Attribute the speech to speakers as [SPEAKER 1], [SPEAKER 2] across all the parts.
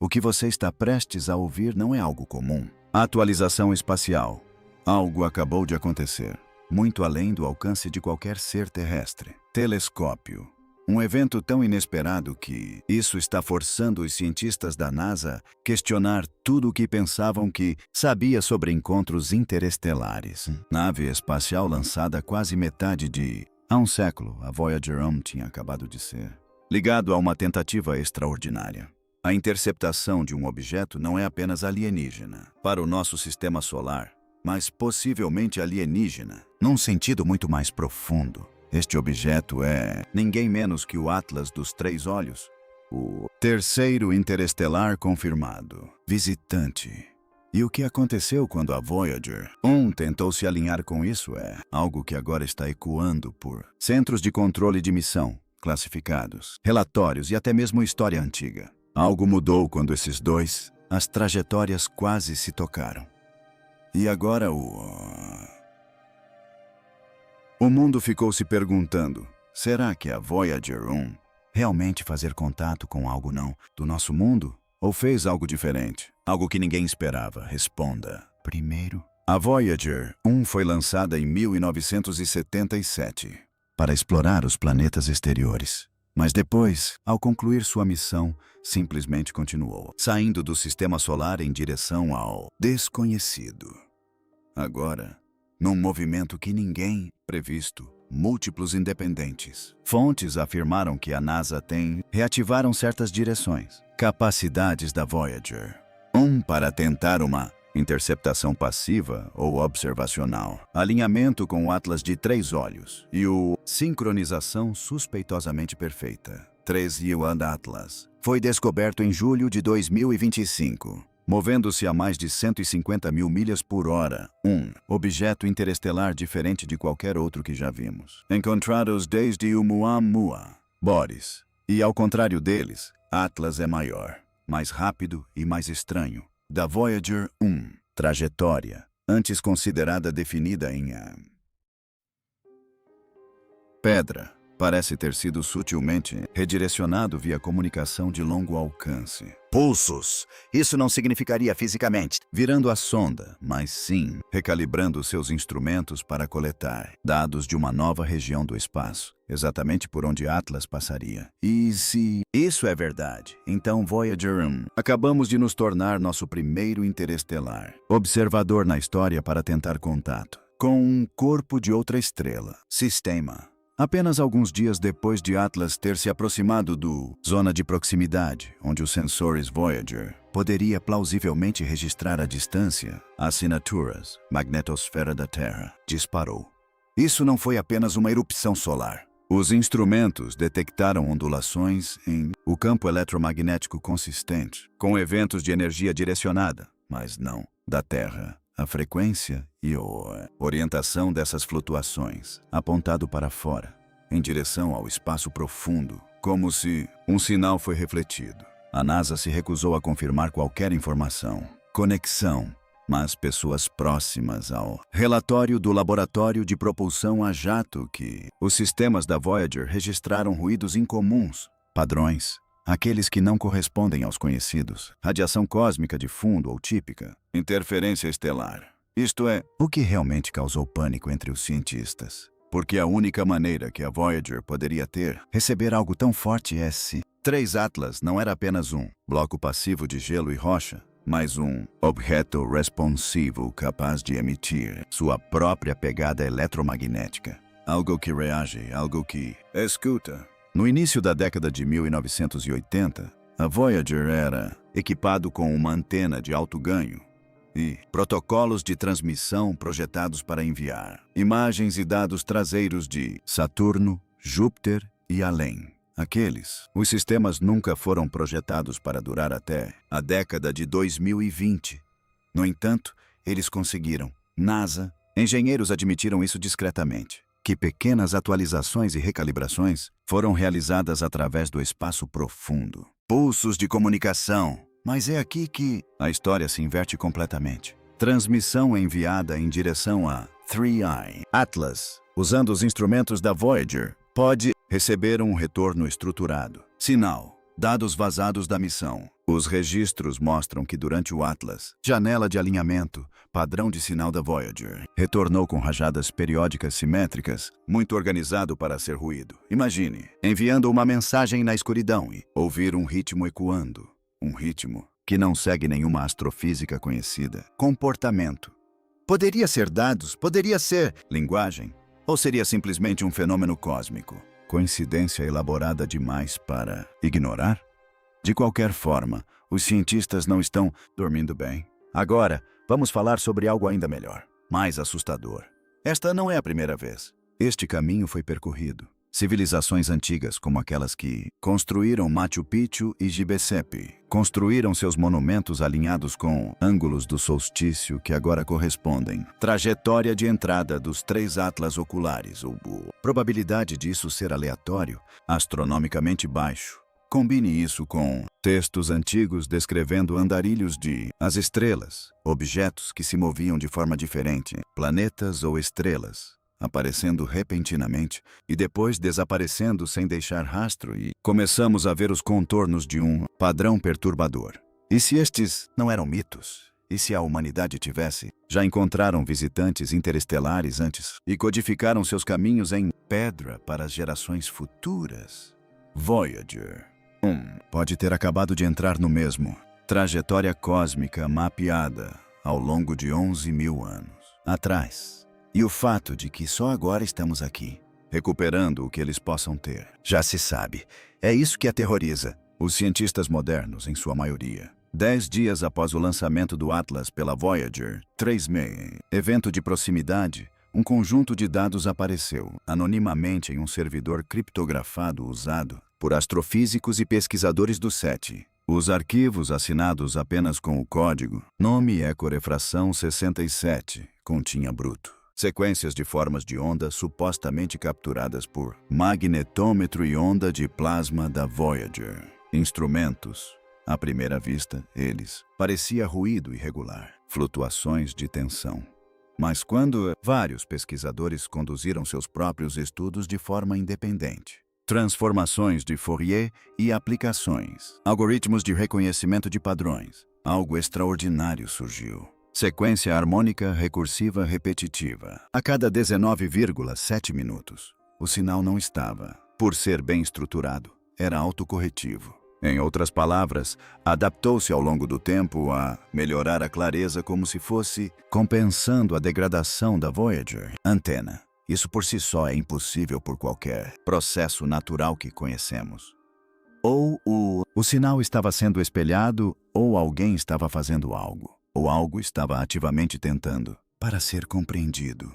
[SPEAKER 1] O que você está prestes a ouvir não é algo comum. Atualização espacial. Algo acabou de acontecer, muito além do alcance de qualquer ser terrestre. Telescópio. Um evento tão inesperado que isso está forçando os cientistas da NASA a questionar tudo o que pensavam que sabia sobre encontros interestelares. Nave espacial lançada quase metade de... Há um século, a Voyager 1 tinha acabado de ser. Ligado a uma tentativa extraordinária. A interceptação de um objeto não é apenas alienígena para o nosso sistema solar, mas possivelmente alienígena, num sentido muito mais profundo. Este objeto é ninguém menos que o Atlas dos Três Olhos, o terceiro interestelar confirmado, visitante. E o que aconteceu quando a Voyager 1 tentou se alinhar com isso é algo que agora está ecoando por centros de controle de missão, classificados, relatórios e até mesmo história antiga. Algo mudou quando esses dois, as trajetórias quase se tocaram. E agora o mundo ficou se perguntando, será que a Voyager 1 realmente fazer contato com algo não do nosso mundo? Ou fez algo diferente? Algo que ninguém esperava? Responda. Primeiro, a Voyager 1 foi lançada em 1977 para explorar os planetas exteriores. Mas depois, ao concluir sua missão, simplesmente continuou, saindo do sistema solar em direção ao desconhecido. Agora, num movimento que ninguém previsto, múltiplos independentes. Fontes afirmaram que a NASA reativaram certas direções, capacidades da Voyager 1 para tentar uma interceptação passiva ou observacional, alinhamento com o Atlas de Três Olhos e sincronização suspeitosamente perfeita. 3U Atlas foi descoberto em julho de 2025. Movendo-se a mais de 150 mil milhas por hora, um objeto interestelar diferente de qualquer outro que já vimos. Encontrados desde o Oumuamua, Boris. E ao contrário deles, Atlas é maior, mais rápido e mais estranho. Da Voyager 1, trajetória, antes considerada definida em pedra, parece ter sido sutilmente redirecionado via comunicação de longo alcance. Pulsos! Isso não significaria fisicamente virando a sonda, mas sim recalibrando seus instrumentos para coletar dados de uma nova região do espaço, exatamente por onde Atlas passaria. E se isso é verdade, então Voyager 1, acabamos de nos tornar nosso primeiro interestelar observador na história para tentar contato com um corpo de outra estrela, sistema. Apenas alguns dias depois de Atlas ter se aproximado do zona de proximidade, onde os sensores Voyager poderia plausivelmente registrar a distância, assinaturas, magnetosfera da Terra, disparou. Isso não foi apenas uma erupção solar. Os instrumentos detectaram ondulações em o campo eletromagnético consistente, com eventos de energia direcionada, mas não da Terra. A frequência e a orientação dessas flutuações, apontado para fora, em direção ao espaço profundo, como se um sinal foi refletido. A NASA se recusou a confirmar qualquer informação, conexão, mas pessoas próximas ao relatório do Laboratório de Propulsão a Jato que os sistemas da Voyager registraram ruídos incomuns, padrões, aqueles que não correspondem aos conhecidos, radiação cósmica de fundo ou típica, interferência estelar. Isto é, o que realmente causou pânico entre os cientistas. Porque a única maneira que a Voyager poderia receber algo tão forte é se 3 Atlas não era apenas um bloco passivo de gelo e rocha, mas um objeto responsivo capaz de emitir sua própria pegada eletromagnética. Algo que reage, algo que escuta. No início da década de 1980, a Voyager era equipado com uma antena de alto ganho e protocolos de transmissão projetados para enviar imagens e dados traseiros de Saturno, Júpiter e além. Os sistemas nunca foram projetados para durar até a década de 2020. No entanto, eles conseguiram. NASA, engenheiros admitiram isso discretamente, que pequenas atualizações e recalibrações foram realizadas através do espaço profundo. Pulsos de comunicação. Mas é aqui que a história se inverte completamente. Transmissão enviada em direção a 3I. Atlas, usando os instrumentos da Voyager, pode receber um retorno estruturado. Sinal. Dados vazados da missão. Os registros mostram que durante o Atlas, janela de alinhamento, padrão de sinal da Voyager, retornou com rajadas periódicas simétricas, muito organizado para ser ruído. Imagine, enviando uma mensagem na escuridão e ouvir um ritmo ecoando. Um ritmo que não segue nenhuma astrofísica conhecida. Comportamento. Poderia ser dados, poderia ser linguagem, ou seria simplesmente um fenômeno cósmico? Coincidência elaborada demais para ignorar? De qualquer forma, os cientistas não estão dormindo bem. Agora, vamos falar sobre algo ainda melhor, mais assustador. Esta não é a primeira vez. Este caminho foi percorrido. Civilizações antigas, como aquelas que construíram Machu Picchu e Gibecepe, construíram seus monumentos alinhados com ângulos do solstício que agora correspondem. Trajetória de entrada dos 3 atlas oculares, ou probabilidade disso ser aleatório, astronomicamente baixo. Combine isso com textos antigos descrevendo andarilhos de as estrelas, objetos que se moviam de forma diferente, planetas ou estrelas, aparecendo repentinamente e depois desaparecendo sem deixar rastro, e começamos a ver os contornos de um padrão perturbador. E se estes não eram mitos? E se a humanidade tivesse? Já encontraram visitantes interestelares antes e codificaram seus caminhos em pedra para as gerações futuras? Voyager pode ter acabado de entrar no mesmo. Trajetória cósmica mapeada ao longo de 11.000 anos atrás. E o fato de que só agora estamos aqui, recuperando o que eles possam ter. Já se sabe. É isso que aterroriza os cientistas modernos, em sua maioria. 10 dias após o lançamento do Atlas pela Voyager 3.6, evento de proximidade, um conjunto de dados apareceu, anonimamente em um servidor criptografado usado por astrofísicos e pesquisadores do SETI. Os arquivos assinados apenas com o código, nome e ecorefração 67, continha bruto. Sequências de formas de onda supostamente capturadas por magnetômetro e onda de plasma da Voyager. Instrumentos. À primeira vista, eles parecia ruído irregular, flutuações de tensão. Mas quando vários pesquisadores conduziram seus próprios estudos de forma independente, transformações de Fourier e aplicações, algoritmos de reconhecimento de padrões, algo extraordinário surgiu. Sequência harmônica recursiva repetitiva. A cada 19,7 minutos, o sinal não estava, por ser bem estruturado, era autocorretivo. Em outras palavras, adaptou-se ao longo do tempo a melhorar a clareza como se fosse compensando a degradação da Voyager. Antena. Isso por si só é impossível por qualquer processo natural que conhecemos. Ou o sinal estava sendo espelhado, ou alguém estava fazendo algo. Ou algo estava ativamente tentando para ser compreendido.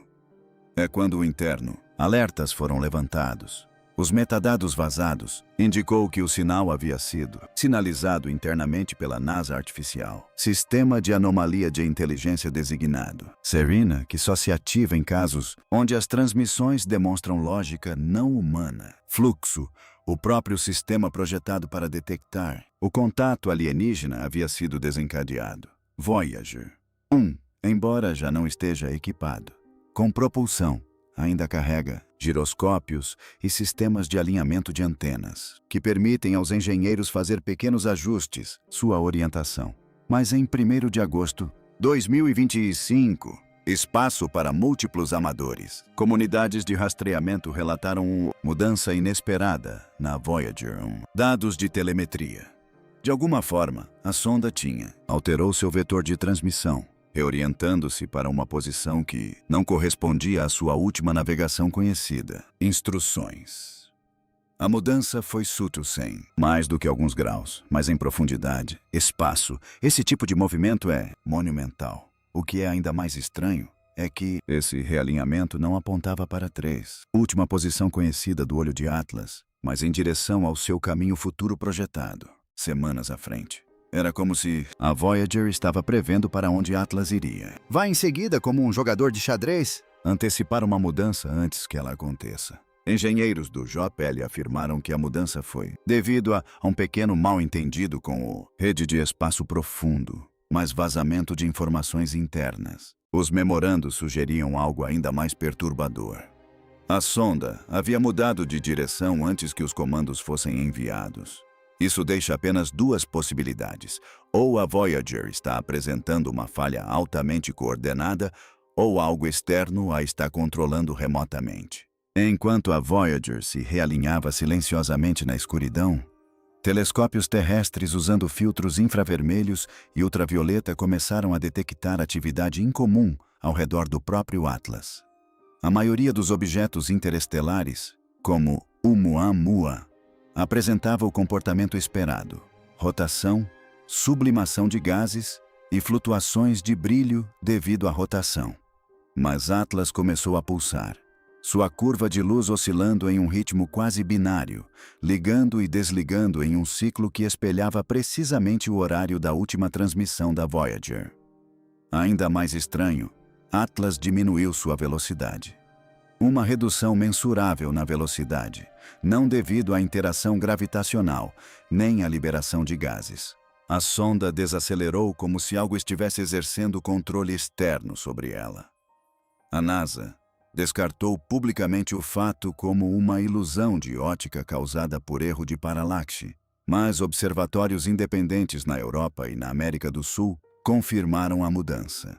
[SPEAKER 1] É quando o interno, alertas foram levantados. Os metadados vazados indicou que o sinal havia sido sinalizado internamente pela NASA artificial, Sistema de Anomalia de Inteligência designado, SERENA, que só se ativa em casos onde as transmissões demonstram lógica não humana. Fluxo, o próprio sistema projetado para detectar o contato alienígena havia sido desencadeado. Voyager 1, embora já não esteja equipado com propulsão, ainda carrega giroscópios e sistemas de alinhamento de antenas, que permitem aos engenheiros fazer pequenos ajustes sua orientação. Mas em 1º de agosto de 2025, espaço para múltiplos amadores. Comunidades de rastreamento relataram uma mudança inesperada na Voyager 1. Dados de telemetria. De alguma forma, a sonda alterou seu vetor de transmissão, reorientando-se para uma posição que não correspondia à sua última navegação conhecida. Instruções. A mudança foi sutil, sem mais do que alguns graus, mas em profundidade, espaço. Esse tipo de movimento é monumental. O que é ainda mais estranho é que esse realinhamento não apontava para 3, última posição conhecida do olho de Atlas, mas em direção ao seu caminho futuro projetado, semanas à frente. Era como se a Voyager estava prevendo para onde Atlas iria. Vai em seguida como um jogador de xadrez? Antecipar uma mudança antes que ela aconteça. Engenheiros do JPL afirmaram que a mudança foi devido a um pequeno mal-entendido com o rede de espaço profundo, mas vazamento de informações internas. Os memorandos sugeriam algo ainda mais perturbador. A sonda havia mudado de direção antes que os comandos fossem enviados. Isso deixa apenas duas possibilidades. Ou a Voyager está apresentando uma falha altamente coordenada, ou algo externo a está controlando remotamente. Enquanto a Voyager se realinhava silenciosamente na escuridão, telescópios terrestres usando filtros infravermelhos e ultravioleta começaram a detectar atividade incomum ao redor do próprio Atlas. A maioria dos objetos interestelares, como Oumuamua, apresentava o comportamento esperado: rotação, sublimação de gases e flutuações de brilho devido à rotação. Mas Atlas começou a pulsar, sua curva de luz oscilando em um ritmo quase binário, ligando e desligando em um ciclo que espelhava precisamente o horário da última transmissão da Voyager. Ainda mais estranho, Atlas diminuiu sua velocidade. Uma redução mensurável na velocidade, não devido à interação gravitacional, nem à liberação de gases. A sonda desacelerou como se algo estivesse exercendo controle externo sobre ela. A NASA descartou publicamente o fato como uma ilusão de ótica causada por erro de paralaxe, mas observatórios independentes na Europa e na América do Sul confirmaram a mudança.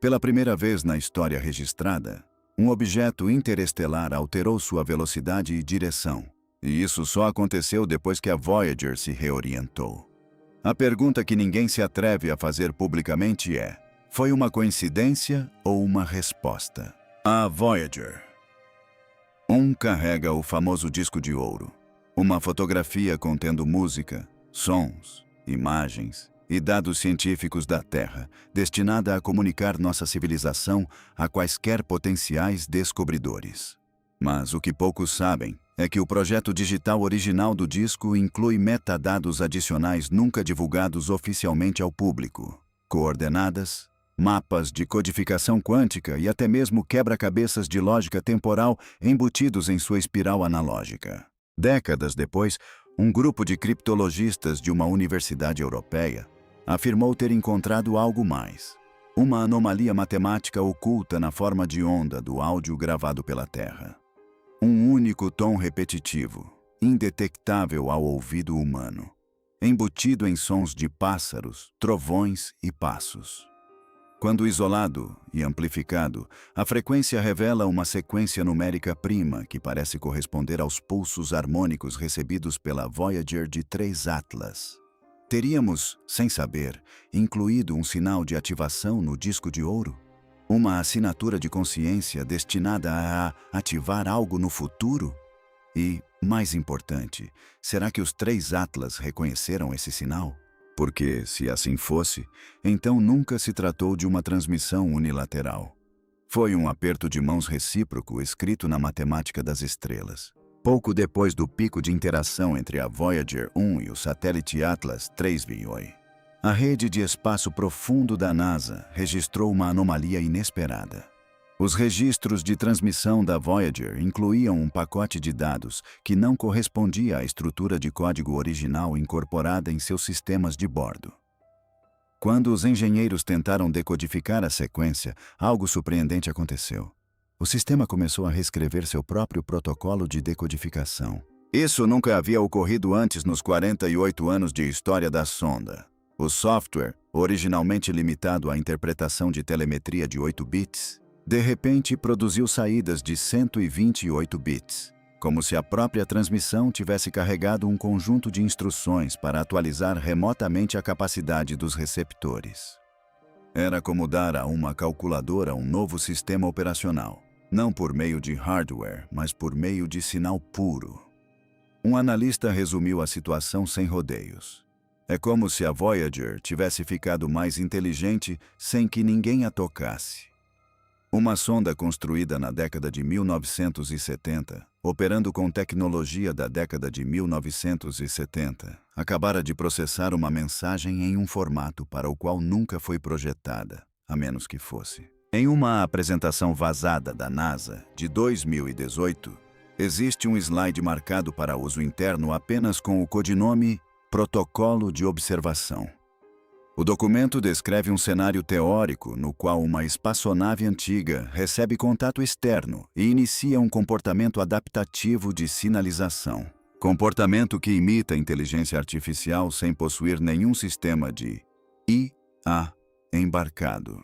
[SPEAKER 1] Pela primeira vez na história registrada, um objeto interestelar alterou sua velocidade e direção, e isso só aconteceu depois que a Voyager se reorientou. A pergunta que ninguém se atreve a fazer publicamente é: foi uma coincidência ou uma resposta? A Voyager 1 carrega o famoso disco de ouro, uma fotografia contendo música, sons, imagens e dados científicos da Terra, destinada a comunicar nossa civilização a quaisquer potenciais descobridores. Mas o que poucos sabem é que o projeto digital original do disco inclui metadados adicionais nunca divulgados oficialmente ao público: coordenadas, mapas de codificação quântica e até mesmo quebra-cabeças de lógica temporal embutidos em sua espiral analógica. Décadas depois, um grupo de criptologistas de uma universidade europeia afirmou ter encontrado algo mais: uma anomalia matemática oculta na forma de onda do áudio gravado pela Terra. Um único tom repetitivo, indetectável ao ouvido humano, embutido em sons de pássaros, trovões e passos. Quando isolado e amplificado, a frequência revela uma sequência numérica prima que parece corresponder aos pulsos harmônicos recebidos pela Voyager de 3 Atlas. Teríamos, sem saber, incluído um sinal de ativação no disco de ouro? Uma assinatura de consciência destinada a ativar algo no futuro? E, mais importante, será que os 3 Atlas reconheceram esse sinal? Porque, se assim fosse, então nunca se tratou de uma transmissão unilateral. Foi um aperto de mãos recíproco escrito na matemática das estrelas. Pouco depois do pico de interação entre a Voyager 1 e o satélite Atlas 3VI, a rede de espaço profundo da NASA registrou uma anomalia inesperada. Os registros de transmissão da Voyager incluíam um pacote de dados que não correspondia à estrutura de código original incorporada em seus sistemas de bordo. Quando os engenheiros tentaram decodificar a sequência, algo surpreendente aconteceu. O sistema começou a reescrever seu próprio protocolo de decodificação. Isso nunca havia ocorrido antes nos 48 anos de história da sonda. O software, originalmente limitado à interpretação de telemetria de 8 bits, de repente produziu saídas de 128 bits, como se a própria transmissão tivesse carregado um conjunto de instruções para atualizar remotamente a capacidade dos receptores. Era como dar a uma calculadora um novo sistema operacional, não por meio de hardware, mas por meio de sinal puro. Um analista resumiu a situação sem rodeios. É como se a Voyager tivesse ficado mais inteligente sem que ninguém a tocasse. Uma sonda construída na década de 1970, operando com tecnologia da década de 1970, acabara de processar uma mensagem em um formato para o qual nunca foi projetada, a menos que fosse. Em uma apresentação vazada da NASA de 2018, existe um slide marcado para uso interno apenas com o codinome Protocolo de Observação. O documento descreve um cenário teórico no qual uma espaçonave antiga recebe contato externo e inicia um comportamento adaptativo de sinalização. Comportamento que imita inteligência artificial sem possuir nenhum sistema de IA embarcado.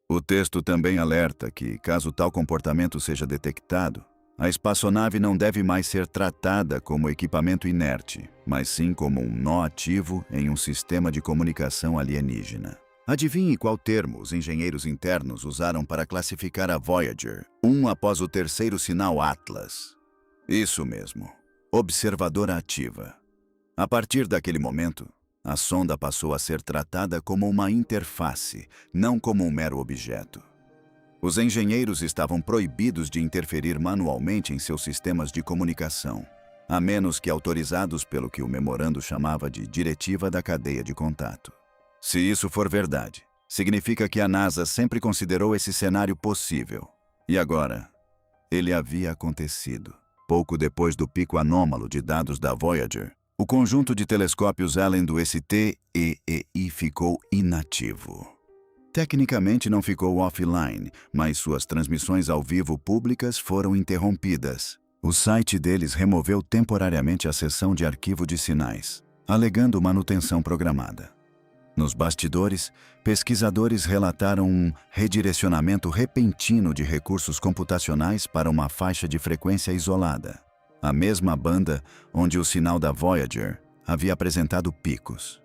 [SPEAKER 1] O texto também alerta que, caso tal comportamento seja detectado, a espaçonave não deve mais ser tratada como equipamento inerte, mas sim como um nó ativo em um sistema de comunicação alienígena. Adivinhe qual termo os engenheiros internos usaram para classificar a Voyager, após o terceiro sinal Atlas. Isso mesmo, observadora ativa. A partir daquele momento, a sonda passou a ser tratada como uma interface, não como um mero objeto. Os engenheiros estavam proibidos de interferir manualmente em seus sistemas de comunicação, a menos que autorizados pelo que o memorando chamava de Diretiva da Cadeia de Contato. Se isso for verdade, significa que a NASA sempre considerou esse cenário possível. E agora, ele havia acontecido. Pouco depois do pico anômalo de dados da Voyager, o conjunto de telescópios Allen do STEEI ficou inativo. Tecnicamente não ficou offline, mas suas transmissões ao vivo públicas foram interrompidas. O site deles removeu temporariamente a seção de arquivo de sinais, alegando manutenção programada. Nos bastidores, pesquisadores relataram um redirecionamento repentino de recursos computacionais para uma faixa de frequência isolada, a mesma banda onde o sinal da Voyager havia apresentado picos.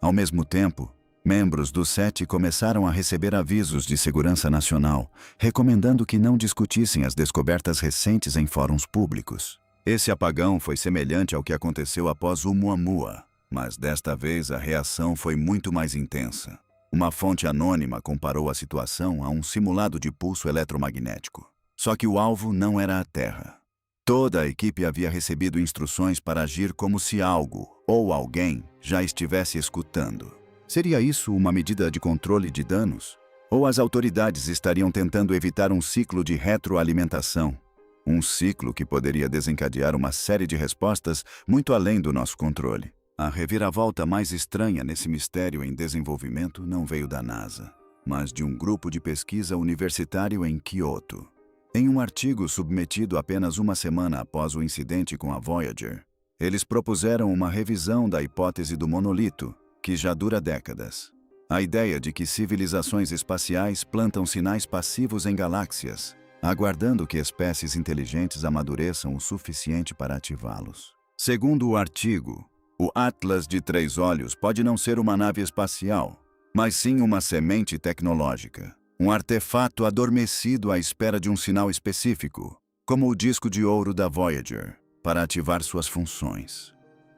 [SPEAKER 1] Ao mesmo tempo, membros do SETI começaram a receber avisos de segurança nacional, recomendando que não discutissem as descobertas recentes em fóruns públicos. Esse apagão foi semelhante ao que aconteceu após o Oumuamua, mas desta vez a reação foi muito mais intensa. Uma fonte anônima comparou a situação a um simulado de pulso eletromagnético. Só que o alvo não era a Terra. Toda a equipe havia recebido instruções para agir como se algo ou alguém já estivesse escutando. Seria isso uma medida de controle de danos? Ou as autoridades estariam tentando evitar um ciclo de retroalimentação? Um ciclo que poderia desencadear uma série de respostas muito além do nosso controle. A reviravolta mais estranha nesse mistério em desenvolvimento não veio da NASA, mas de um grupo de pesquisa universitário em Kyoto. Em um artigo submetido apenas uma semana após o incidente com a Voyager, eles propuseram uma revisão da hipótese do monolito, que já dura décadas. A ideia de que civilizações espaciais plantam sinais passivos em galáxias, aguardando que espécies inteligentes amadureçam o suficiente para ativá-los. Segundo o artigo, o Atlas de 3 olhos pode não ser uma nave espacial, mas sim uma semente tecnológica, um artefato adormecido à espera de um sinal específico, como o disco de ouro da Voyager, para ativar suas funções.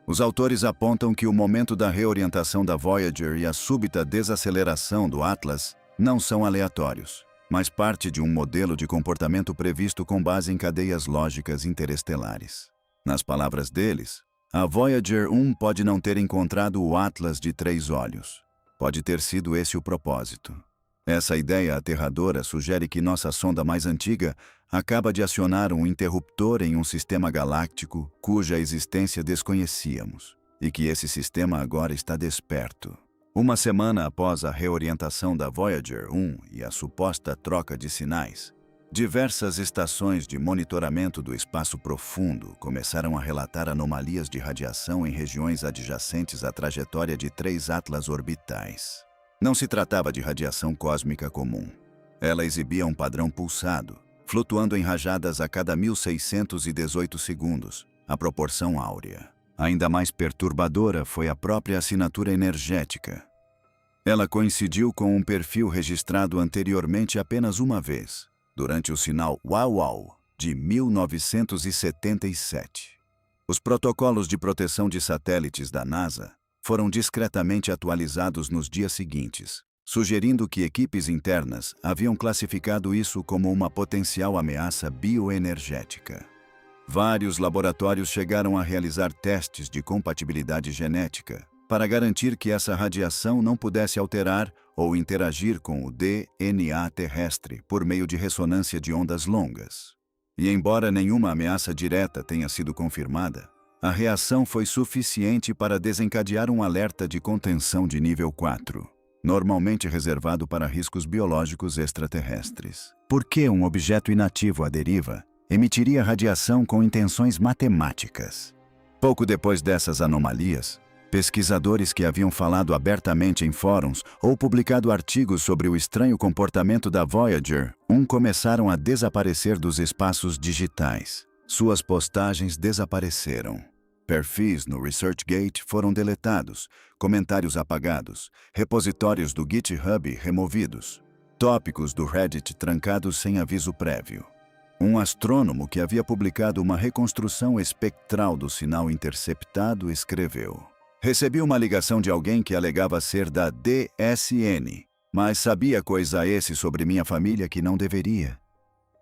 [SPEAKER 1] Os autores apontam que o momento da reorientação da Voyager e a súbita desaceleração do Atlas não são aleatórios, mas parte de um modelo de comportamento previsto com base em cadeias lógicas interestelares. Nas palavras deles, a Voyager 1 pode não ter encontrado o Atlas de 3 olhos. Pode ter sido esse o propósito. Essa ideia aterradora sugere que nossa sonda mais antiga acaba de acionar um interruptor em um sistema galáctico cuja existência desconhecíamos, e que esse sistema agora está desperto. Uma semana após a reorientação da Voyager 1 e a suposta troca de sinais, diversas estações de monitoramento do espaço profundo começaram a relatar anomalias de radiação em regiões adjacentes à trajetória de 3 Atlas orbitais. Não se tratava de radiação cósmica comum. Ela exibia um padrão pulsado, flutuando em rajadas a cada 1618 segundos, a proporção áurea. Ainda mais perturbadora foi a própria assinatura energética. Ela coincidiu com um perfil registrado anteriormente apenas uma vez, durante o sinal WOW de 1977. Os protocolos de proteção de satélites da NASA foram discretamente atualizados nos dias seguintes, sugerindo que equipes internas haviam classificado isso como uma potencial ameaça bioenergética. Vários laboratórios chegaram a realizar testes de compatibilidade genética para garantir que essa radiação não pudesse alterar ou interagir com o DNA terrestre por meio de ressonância de ondas longas. E embora nenhuma ameaça direta tenha sido confirmada, a reação foi suficiente para desencadear um alerta de contenção de nível 4, normalmente reservado para riscos biológicos extraterrestres. Por que um objeto inativo à deriva emitiria radiação com intenções matemáticas? Pouco depois dessas anomalias, pesquisadores que haviam falado abertamente em fóruns ou publicado artigos sobre o estranho comportamento da Voyager 1 começaram a desaparecer dos espaços digitais. Suas postagens desapareceram. Perfis no ResearchGate foram deletados, comentários apagados, repositórios do GitHub removidos, tópicos do Reddit trancados sem aviso prévio. Um astrônomo que havia publicado uma reconstrução espectral do sinal interceptado escreveu: "Recebi uma ligação de alguém que alegava ser da DSN, mas sabia coisa esse sobre minha família que não deveria.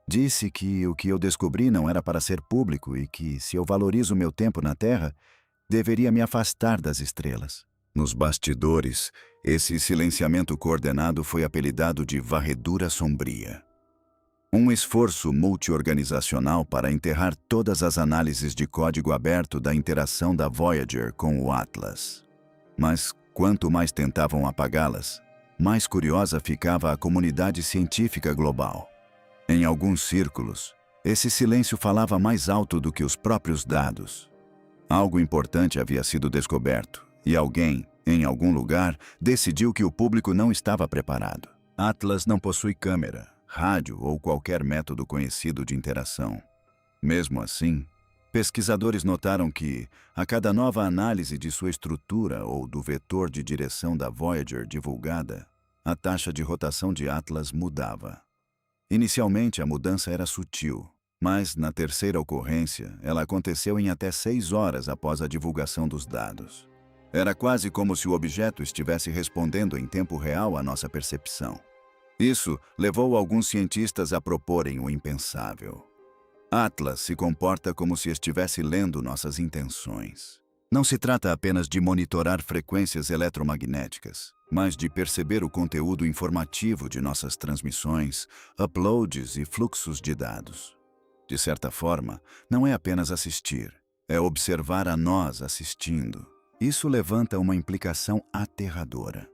[SPEAKER 1] Disse que o que eu descobri não era para ser público e que, se eu valorizo meu tempo na Terra, deveria me afastar das estrelas." Nos bastidores, esse silenciamento coordenado foi apelidado de varredura sombria. Um esforço multiorganizacional para enterrar todas as análises de código aberto da interação da Voyager com o Atlas. Mas, quanto mais tentavam apagá-las, mais curiosa ficava a comunidade científica global. Em alguns círculos, esse silêncio falava mais alto do que os próprios dados. Algo importante havia sido descoberto, e alguém, em algum lugar, decidiu que o público não estava preparado. Atlas não possui câmera, rádio ou qualquer método conhecido de interação. Mesmo assim, pesquisadores notaram que, a cada nova análise de sua estrutura ou do vetor de direção da Voyager divulgada, a taxa de rotação de Atlas mudava. Inicialmente, a mudança era sutil, mas, na terceira ocorrência, ela aconteceu em até 6 horas após a divulgação dos dados. Era quase como se o objeto estivesse respondendo em tempo real à nossa percepção. Isso levou alguns cientistas a proporem o impensável. Atlas se comporta como se estivesse lendo nossas intenções. Não se trata apenas de monitorar frequências eletromagnéticas, mas de perceber o conteúdo informativo de nossas transmissões, uploads e fluxos de dados. De certa forma, não é apenas assistir, é observar a nós assistindo. Isso levanta uma implicação aterradora.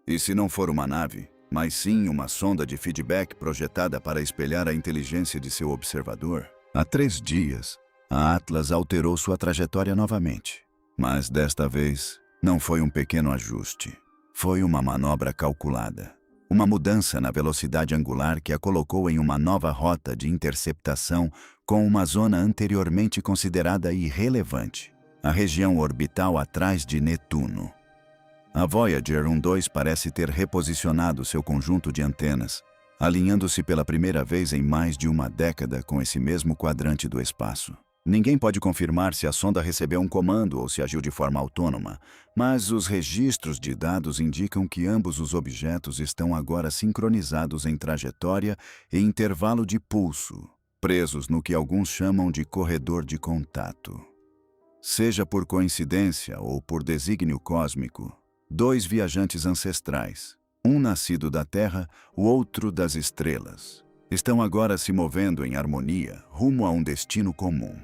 [SPEAKER 1] E se não for uma nave, mas sim uma sonda de feedback projetada para espelhar a inteligência de seu observador? Há 3 dias, a Atlas alterou sua trajetória novamente. Mas desta vez, não foi um pequeno ajuste. Foi uma manobra calculada. Uma mudança na velocidade angular que a colocou em uma nova rota de interceptação com uma zona anteriormente considerada irrelevante, a região orbital atrás de Netuno. A Voyager 1-2 parece ter reposicionado seu conjunto de antenas, alinhando-se pela primeira vez em mais de uma década com esse mesmo quadrante do espaço. Ninguém pode confirmar se a sonda recebeu um comando ou se agiu de forma autônoma, mas os registros de dados indicam que ambos os objetos estão agora sincronizados em trajetória e intervalo de pulso, presos no que alguns chamam de corredor de contato. Seja por coincidência ou por desígnio cósmico, 2 viajantes ancestrais, um nascido da Terra, o outro das estrelas, estão agora se movendo em harmonia rumo a um destino comum.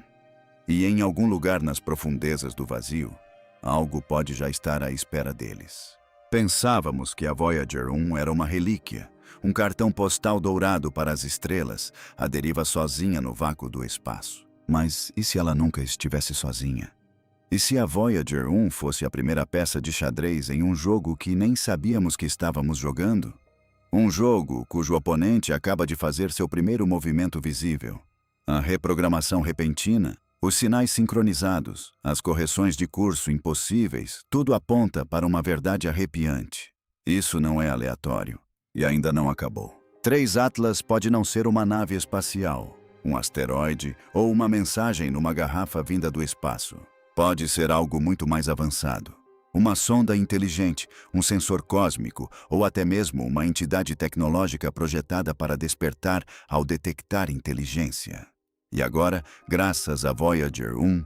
[SPEAKER 1] E em algum lugar nas profundezas do vazio, algo pode já estar à espera deles. Pensávamos que a Voyager 1 era uma relíquia, um cartão postal dourado para as estrelas, à deriva sozinha no vácuo do espaço. Mas e se ela nunca estivesse sozinha? E se a Voyager 1 fosse a primeira peça de xadrez em um jogo que nem sabíamos que estávamos jogando? Um jogo cujo oponente acaba de fazer seu primeiro movimento visível. A reprogramação repentina, os sinais sincronizados, as correções de curso impossíveis, tudo aponta para uma verdade arrepiante. Isso não é aleatório. E ainda não acabou. 3 Atlas pode não ser uma nave espacial, um asteroide ou uma mensagem numa garrafa vinda do espaço. Pode ser algo muito mais avançado. Uma sonda inteligente, um sensor cósmico ou até mesmo uma entidade tecnológica projetada para despertar ao detectar inteligência. E agora, graças à Voyager 1,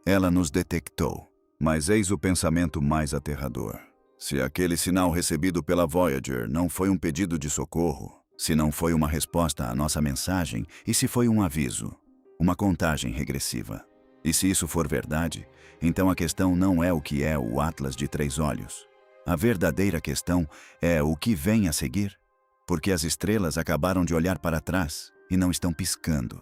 [SPEAKER 1] ela nos detectou. Mas eis o pensamento mais aterrador. Se aquele sinal recebido pela Voyager não foi um pedido de socorro, se não foi uma resposta à nossa mensagem e se foi um aviso, uma contagem regressiva. E se isso for verdade, então a questão não é o que é o Atlas de 3 olhos. A verdadeira questão é o que vem a seguir. Porque as estrelas acabaram de olhar para trás e não estão piscando.